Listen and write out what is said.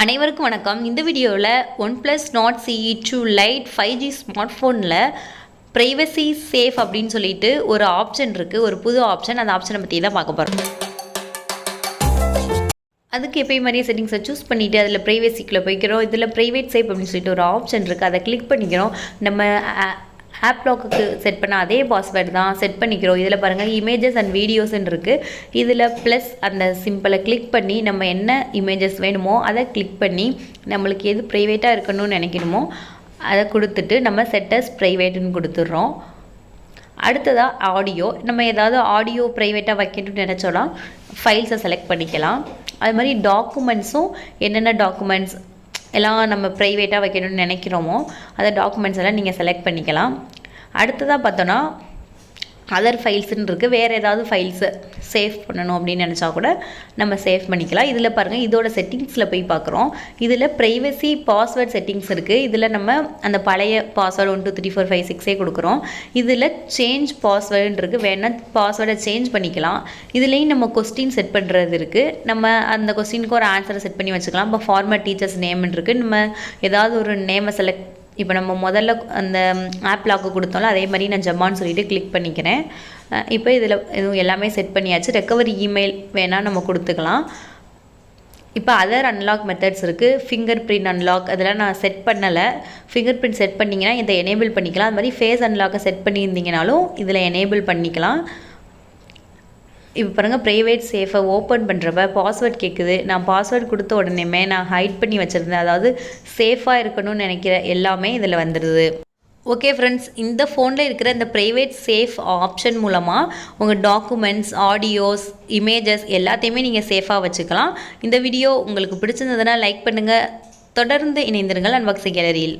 அனைவருக்கும் வணக்கம். இந்த வீடியோவில் OnePlus Nord CE2 Lite 5G smart ஃபோனில் ப்ரைவசி சேஃப் அப்படின்னு சொல்லிட்டு ஒரு ஆப்ஷன் இருக்குது, ஒரு புது ஆப்ஷன். அந்த ஆப்ஷனை பற்றி தான் பார்க்க போகிறோம். அதுக்கு எப்பயும் மாதிரியே செட்டிங்ஸை சூஸ் பண்ணிவிட்டு அதில் ப்ரைவசிக்குள்ளே போய்க்கிறோம். இதில் ப்ரைவேட் சேஃப் அப்படின்னு சொல்லிட்டு ஒரு ஆப்ஷன் இருக்குது, அதை கிளிக் பண்ணிக்கிறோம். நம்ம ஆப் லாக்குக்கு செட் பண்ண அதே பாஸ்வேர்டு தான் செட் பண்ணிக்கிறோம். இதில் பாருங்கள், இமேஜஸ் அண்ட் வீடியோஸ்ன்னு இருக்குது. இதில் ப்ளஸ் அந்த சிம்பிளை கிளிக் பண்ணி நம்ம என்ன இமேஜஸ் வேணுமோ அதை கிளிக் பண்ணி நம்மளுக்கு எது ப்ரைவேட்டாக இருக்கணும்னு நினைக்கணுமோ அதை கொடுத்துட்டு நம்ம செட்டஸ் ப்ரைவேட்டுன்னு கொடுத்துட்றோம். அடுத்ததாக ஆடியோ, நம்ம ஏதாவது ஆடியோ ப்ரைவேட்டாக வைக்கணும்னு நினச்சோன்னா ஃபைல்ஸை செலக்ட் பண்ணிக்கலாம். அது மாதிரி டாக்குமெண்ட்ஸும் என்னென்ன டாக்குமெண்ட்ஸ் எல்லாம் நம்ம ப்ரைவேட்டாக வைக்கணும்னு நினைக்கிறோமோ அதை டாக்குமெண்ட்ஸ் எல்லாம் நீங்கள் செலக்ட் பண்ணிக்கலாம். அடுத்ததாக பார்த்தோன்னா அதர் ஃபைல்ஸுன்னு இருக்குது. வேறு ஏதாவது ஃபைல்ஸு சேவ் பண்ணணும் அப்படின்னு நினச்சா கூட நம்ம சேவ் பண்ணிக்கலாம். இதில் பாருங்கள், இதோட செட்டிங்ஸில் போய் பார்க்குறோம். இதில் ப்ரைவசி பாஸ்வேர்ட் செட்டிங்ஸ் இருக்குது. இதில் நம்ம அந்த பழைய பாஸ்வேர்டு 1 2 3 4 5 6 கொடுக்குறோம். இதில் சேஞ்ச் பாஸ்வேர்டுன்னு இருக்குது. வேணால் பாஸ்வேர்டை சேஞ்ச் பண்ணிக்கலாம். இதுலேயும் நம்ம கொஸ்டின் செட் பண்ணுறது இருக்குது. நம்ம அந்த கொஸ்டினுக்கு ஒரு ஆன்சரை செட் பண்ணி வச்சுக்கலாம். இப்போ ஃபார்மர் டீச்சர்ஸ் நேம்னு இருக்குது. நம்ம ஏதாவது ஒரு நேமை செலக்ட், இப்போ நம்ம முதல்ல அந்த ஆப் லாக்கு கொடுத்தோம்ல அதே மாதிரி நான் ஜம்மான்னு சொல்லிட்டு கிளிக் பண்ணிக்கிறேன். இப்போ இதில் இதுவும் எல்லாமே செட் பண்ணியாச்சு. ரெக்கவரி இமெயில் வேணால் நம்ம கொடுத்துக்கலாம். இப்போ அதர் அன்லாக் மெத்தட்ஸ் இருக்குது. ஃபிங்கர் பிரிண்ட் அன்லாக் அதெல்லாம் நான் செட் பண்ணலை. ஃபிங்கர் பிரிண்ட் செட் பண்ணிங்கன்னா இதை எனேபிள் பண்ணிக்கலாம். அது மாதிரி ஃபேஸ் அன்லாக்கை செட் பண்ணியிருந்தீங்கனாலும் இதில் எனேபிள் பண்ணிக்கலாம். இப்போ பாருங்கள், ப்ரைவேட் சேஃபை ஓப்பன் பண்ணுறப்ப பாஸ்வேர்ட் கேட்குது. நான் பாஸ்வேர்டு கொடுத்த உடனேமே நான் ஹைட் பண்ணி வச்சுருந்தேன், அதாவது சேஃபாக இருக்கணும்னு நினைக்கிற எல்லாமே இதில் வந்துடுது. ஓகே ஃப்ரெண்ட்ஸ், இந்த ஃபோனில் இருக்கிற இந்த ப்ரைவேட் சேஃப் ஆப்ஷன் மூலமாக உங்கள் டாக்குமெண்ட்ஸ், ஆடியோஸ், இமேஜஸ் எல்லாத்தையுமே நீங்கள் சேஃபாக வச்சுக்கலாம். இந்த வீடியோ உங்களுக்கு பிடிச்சிருந்ததுன்னா லைக் பண்ணுங்கள். தொடர்ந்து இணைந்திருங்கள் அன்பாக்சிங் கேலரியில்.